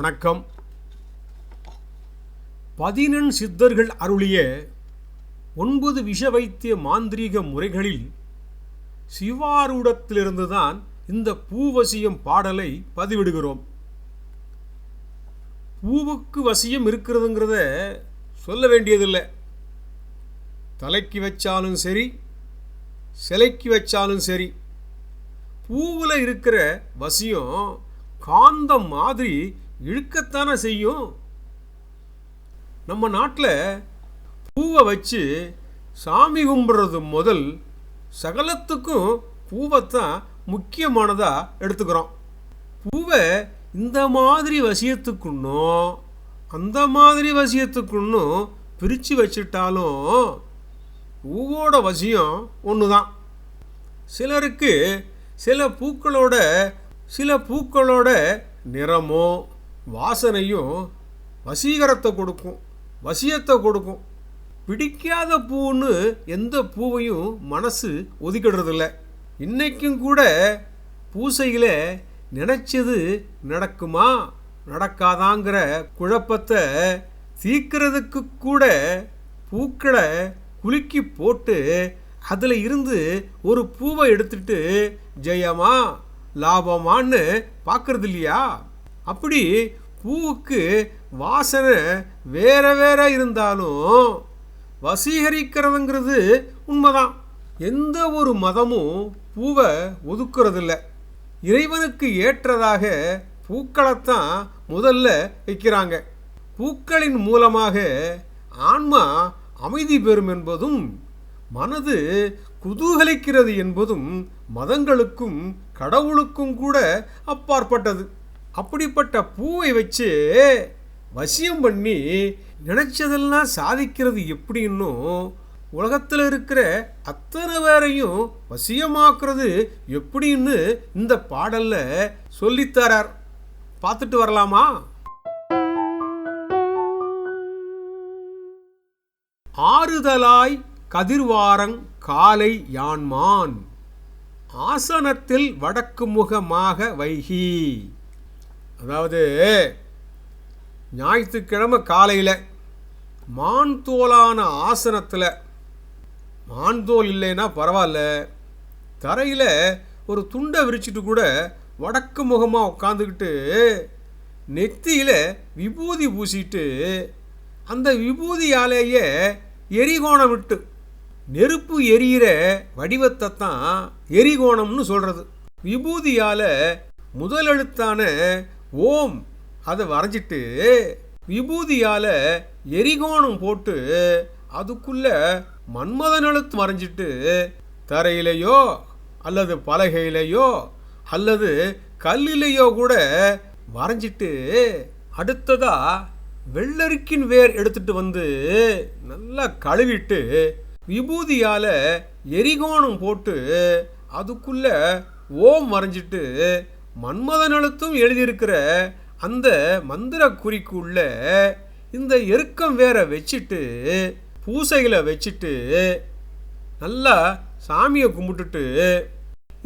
வணக்கம். 11 சித்தர்கள் அருளிய 9 விஷ வைத்திய மாந்திரீக முறைகளில் சிவாரூடத்திலிருந்துதான் இந்த பூவசியம் பாடலை பதிவிடுகிறோம். பூவுக்கு வசியம் இருக்கிறதுங்கிறத சொல்ல வேண்டியதில்லை. தலைக்கு வச்சாலும் சரி, சிலைக்கு வச்சாலும் சரி, பூவில் இருக்கிற வசியம் காந்தம் மாதிரி இழுக்கத்தானே செய்யும். நம்ம நாட்டில் பூவை வச்சு சாமி கும்பிட்றது முதல் சகலத்துக்கும் பூவைத்தான் முக்கியமானதாக எடுத்துக்கிறோம். பூவை இந்த மாதிரி வசியத்துக்குன்னும் அந்த மாதிரி வசியத்துக்குன்னும் பிரித்து வச்சிட்டாலும் பூவோட வசியம் ஒன்று தான். சிலருக்கு சில பூக்களோட நிறமோ வாசனையும் வசீகரத்தை கொடுக்கும், வசியத்தை கொடுக்கும். பிடிக்காத பூன்னு எந்த பூவையும் மனசு ஒதுக்கிடுறதில்ல. இன்றைக்கும் கூட பூசையில் நினச்சது நடக்குமா நடக்காதாங்கிற குழப்பத்தை தீர்க்கிறதுக்கு கூட பூக்களை குலுக்கி போட்டு அதில் இருந்து ஒரு பூவை எடுத்துட்டு ஜெயமா லாபமான்னு பார்க்கறது இல்லையா? அப்படி பூவுக்கு வாசனை வேற இருந்தாலும் வசீகரிக்கிறதுங்கிறது உண்மைதான். எந்த ஒரு மதமும் பூவை ஒதுக்குறதில்ல. இறைவனுக்கு ஏற்றதாக பூக்களைத்தான் முதல்ல வைக்கிறாங்க. பூக்களின் மூலமாக ஆன்மா அமைதி பெறும் என்பதும் மனது குதூகலிக்கிறது என்பதும் மதங்களுக்கும் கடவுளுக்கும் கூட அப்பாற்பட்டது. அப்படிப்பட்ட பூவை வச்சு வசியம் பண்ணி நினைச்சதெல்லாம் சாதிக்கிறது எப்படின்னும் உலகத்தில் இருக்கிற அத்தனை பேரையும் வசியமாக்குறது எப்படின்னு இந்த பாடல்ல சொல்லித்தரார். பார்த்துட்டு வரலாமா? ஆறுதலாய் கதிர்வாரங் காலை யான்மான் ஆசனத்தில் வடக்கு முகமாக வைகி. அதாவது ஞாயிற்றுக்கிழமை காலையில் மான் தோலான ஆசனத்தில், மான் தோல் இல்லைன்னா பரவாயில்ல, தரையில் ஒரு துண்டை விரிச்சிட்டு கூட வடக்கு முகமாக உட்காந்துக்கிட்டு நெத்தியில் விபூதி பூசிட்டு அந்த விபூதியாலேயே எரிகோணம் விட்டு நெருப்பு எரியிற வடிவத்தை தான் எரிகோணம்னு சொல்கிறது. விபூதியால் முதல் எழுத்தான ஓம் அதை வரைஞ்சிட்டு விபூதியால் எரிகோணம் போட்டு அதுக்குள்ள மன்மதன் எழுத்து வரைஞ்சிட்டு தரையிலையோ அல்லது பலகையிலையோ அல்லது கல்லிலையோ கூட வரைஞ்சிட்டு அடுத்ததா வெள்ளரிக்கின் வேர் எடுத்துட்டு வந்து நல்லா கழுவிட்டு விபூதியால் எரிகோணம் போட்டு அதுக்குள்ள ஓம் வரைஞ்சிட்டு மன்மதன் எழுத்தும் எழுதியிருக்கிற அந்த மந்திர குறிக்குள்ள இந்த எருக்கம் வேற வச்சுட்டு பூசைகளை வச்சுட்டு நல்லா சாமியை கும்பிட்டுட்டு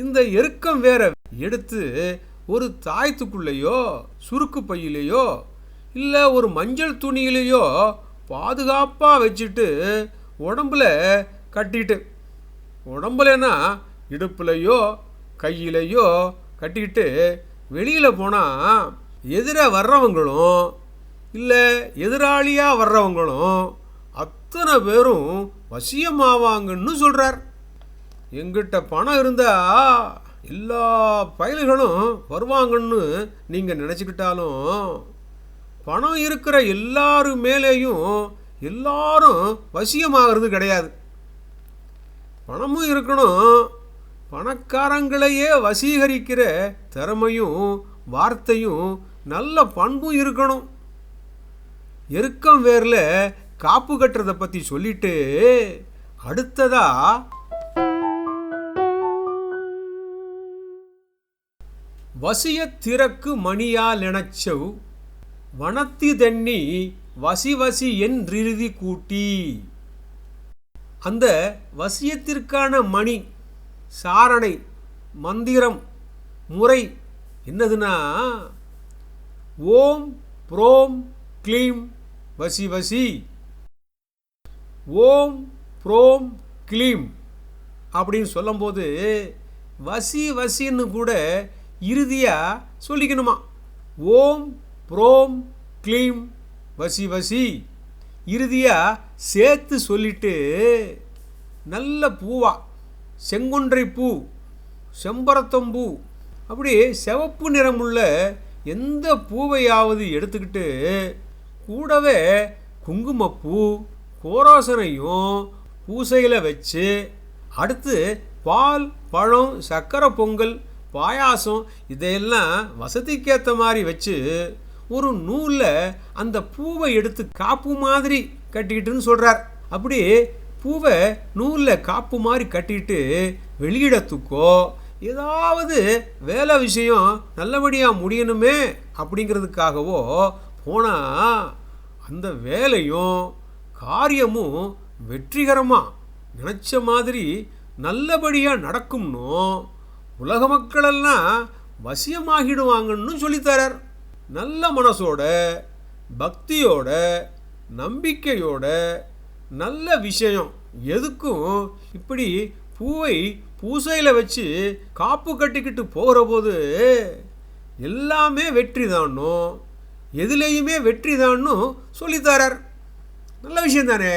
இந்த எருக்கம் வேற எடுத்து ஒரு தாயத்துக்குள்ளேயோ சுருக்கு பையிலையோ இல்லை ஒரு மஞ்சள் துணியிலையோ பாதுகாப்பாக வச்சுட்டு உடம்புல கட்டிட்டு, உடம்புலனா இடுப்புலையோ கையிலையோ கட்டிக்கிட்டு வெளியில் போனால் எதிராக வர்றவங்களும் இல்லை எதிராளியாக வர்றவங்களும் அத்தனை பேரும் வசியமாவாங்கன்னு சொல்கிறார். எங்கிட்ட பணம் இருந்தால் எல்லா பயல்களும் வருவாங்கன்னு நீங்கள் நினச்சிக்கிட்டாலும் பணம் இருக்கிற எல்லாரு மேலேயும் எல்லாரும் வசியமாகிறது கிடையாது. பணமும் இருக்கணும், பணக்காரங்களையே வசீகரிக்கிற திறமையும் வார்த்தையும் நல்ல பண்பும் இருக்கணும். எருக்கம் வேரில் காப்பு கட்டுறதை பற்றி சொல்லிட்டு அடுத்ததா வசியத்திறக்கு மணியால் நினைச்சவ் வனத்தி தண்ணி வசி வசி என்றிறுதி கூட்டி. அந்த வசியத்திற்கான மணி, சாரணை, மந்திரம், முறை என்னதுன்னா ஓம் ப்ரோம் க்ளீம் வசி வசி, ஓம் ப்ரோம் க்ளீம் அப்படின்னு சொல்லும்போது வசி வசின்னு கூட இறுதியாக சொல்லிக்கணுமா. ஓம் ப்ரோம் க்ளீம் வசி வசி இறுதியாக சேர்த்து சொல்லிட்டு நல்ல பூவா, செங்கொன்றை பூ, செம்பரத்தம்பூ, அப்படி சிவப்பு நிறமுள்ள எந்த பூவையாவது எடுத்துக்கிட்டு கூடவே குங்குமப்பூ கோராசனையும் பூசையில் வச்சு அடுத்து பால் பழம் சக்கரை பொங்கல் பாயாசம் இதையெல்லாம் வசதிக்கேற்ற மாதிரி வச்சு ஒரு நூலில் அந்த பூவை எடுத்து காப்பு மாதிரி கட்டிக்கிட்டுன்னு சொல்கிறார். அப்படி பூவை நூலில் காப்பு மாதிரி கட்டிட்டு வெளியிடத்துக்கோ ஏதாவது வேலை விஷயம் நல்லபடியாக முடியணுமே அப்படிங்கிறதுக்காகவோ போனால் அந்த வேலையும் காரியமும் வெற்றிகரமாக நினச்ச மாதிரி நல்லபடியாக நடக்கும்னும் உலக மக்களெல்லாம் வசியமாகிடுவாங்கன்னு சொல்லித்தரார். நல்ல மனசோட பக்தியோட நம்பிக்கையோட நல்ல விஷயம் எதுக்கும் இப்படி பூவை பூசையில் வச்சு காப்பு கட்டிக்கிட்டு போகிற போது எல்லாமே வெற்றி தானும் எதுலேயுமே வெற்றி தானும் சொல்லித்தரார். நல்ல விஷயம் தானே.